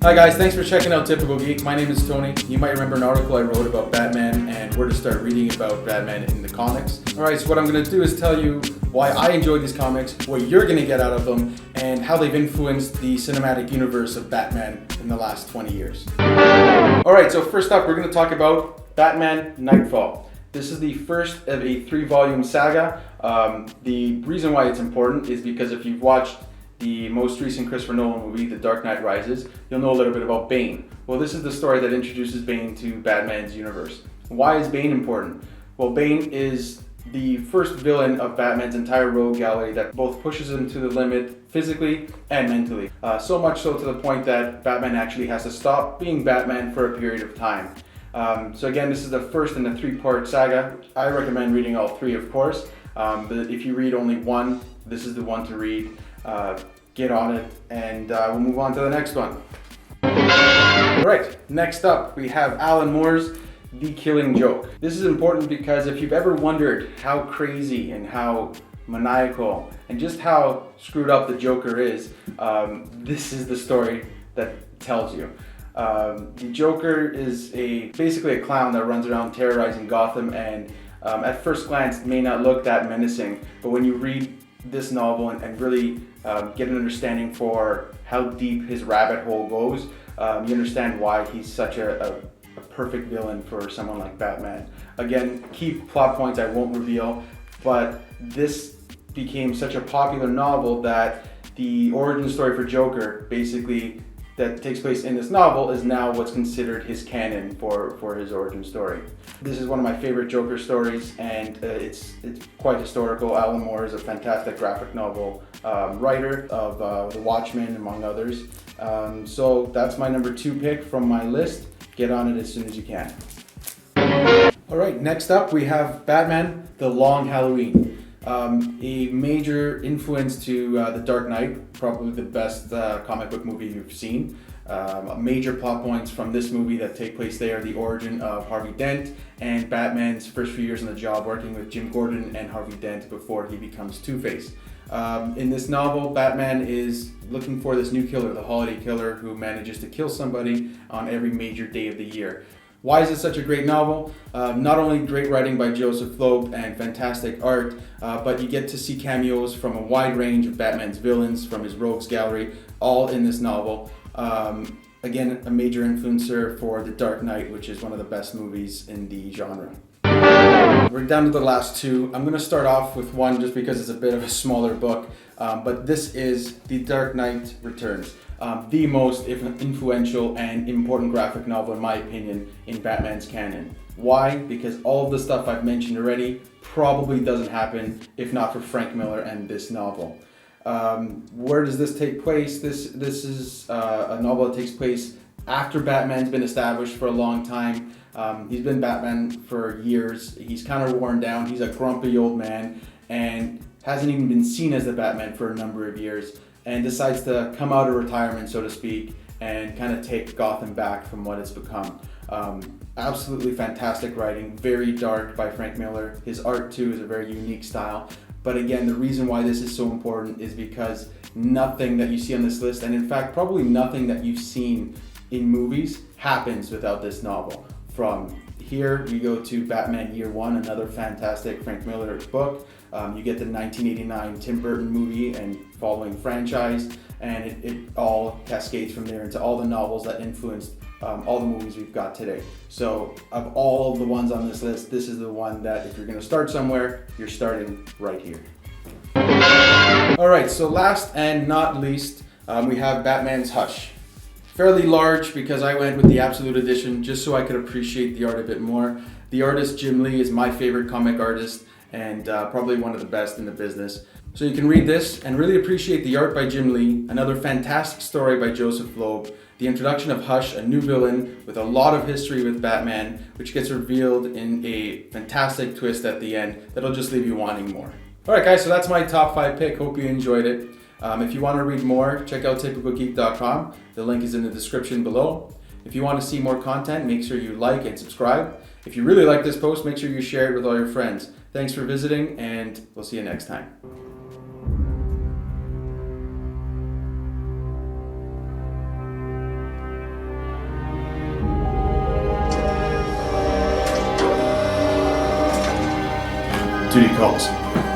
Hi guys, thanks for checking out Typical Geek. My name is Tony. You might remember an article I wrote about Batman and where to start reading about Batman in the comics. Alright, so what I'm going to do is tell you why I enjoyed these comics, what you're going to get out of them, and how they've influenced the cinematic universe of Batman in the last 20 years. Alright, so first up we're going to talk about Batman Nightfall. This is the first of a 3-volume saga. The reason why it's important is because if you've watched the most recent Christopher Nolan movie, The Dark Knight Rises, you'll know a little bit about Bane. Well, this is the story that introduces Bane to Batman's universe. Why is Bane important? Well, Bane is the first villain of Batman's entire rogue gallery that both pushes him to the limit physically and mentally. So much so to the point that Batman actually has to stop being Batman for a period of time. So again, this is the first in a 3-part saga. I recommend reading all 3, of course, but if you read only one, this is the one to read. Get on it, and we'll move on to the next one. Alright, next up we have Alan Moore's The Killing Joke. This is important because if you've ever wondered how crazy and how maniacal and just how screwed up the Joker is, this is the story that tells you. The Joker is basically a clown that runs around terrorizing Gotham, and at first glance may not look that menacing, but when you read this novel and really get an understanding for how deep his rabbit hole goes, you understand why he's such a perfect villain for someone like Batman. Again, key plot points I won't reveal, but this became such a popular novel that the origin story for Joker, basically, that takes place in this novel is now what's considered his canon for his origin story. This is one of my favorite Joker stories, and it's quite historical. Alan Moore is a fantastic graphic novel writer of The Watchmen, among others. So that's my number 2 pick from my list. Get on it as soon as you can. Alright, next up we have Batman The Long Halloween. A major influence to The Dark Knight, probably the best comic book movie you've seen. Major plot points from this movie that take place there: the origin of Harvey Dent and Batman's first few years on the job working with Jim Gordon and Harvey Dent before he becomes Two-Face. In this novel, Batman is looking for this new killer, the Holiday Killer, who manages to kill somebody on every major day of the year. Why is it such a great novel? Not only great writing by Joseph Loeb and fantastic art, but you get to see cameos from a wide range of Batman's villains from his rogues gallery, all in this novel. Again, a major influencer for The Dark Knight, which is one of the best movies in the genre. We're down to the last 2. I'm going to start off with one just because it's a bit of a smaller book, but this is The Dark Knight Returns. The most influential and important graphic novel, in my opinion, in Batman's canon. Why? Because all of the stuff I've mentioned already probably doesn't happen if not for Frank Miller and this novel. Where does this take place? This is a novel that takes place after Batman's been established for a long time. He's been Batman for years. He's kind of worn down. He's a grumpy old man and hasn't even been seen as the Batman for a number of years, and decides to come out of retirement, so to speak, and kind of take Gotham back from what it's become. Absolutely fantastic writing, very dark by Frank Miller. His art too is a very unique style. But again, the reason why this is so important is because nothing that you see on this list, and in fact probably nothing that you've seen in movies, happens without this novel. From here we go to Batman Year One, another fantastic Frank Miller book. You get the 1989 Tim Burton movie and following franchise, and it all cascades from there into all the novels that influenced all the movies we've got today. So of all of the ones on this list, this is the one that if you're going to start somewhere, you're starting right here. Alright, so last and not least, we have Batman's Hush. Fairly large because I went with the Absolute Edition just so I could appreciate the art a bit more. The artist Jim Lee is my favorite comic artist and probably one of the best in the business. So you can read this and really appreciate the art by Jim Lee, another fantastic story by Joseph Loeb, the introduction of Hush, a new villain with a lot of history with Batman, which gets revealed in a fantastic twist at the end that'll just leave you wanting more. Alright guys, so that's my top 5 pick. Hope you enjoyed it. If you want to read more, check out typicalgeek.com. The link is in the description below. If you want to see more content, make sure you like and subscribe. If you really like this post, make sure you share it with all your friends. Thanks for visiting, and we'll see you next time. duty calls.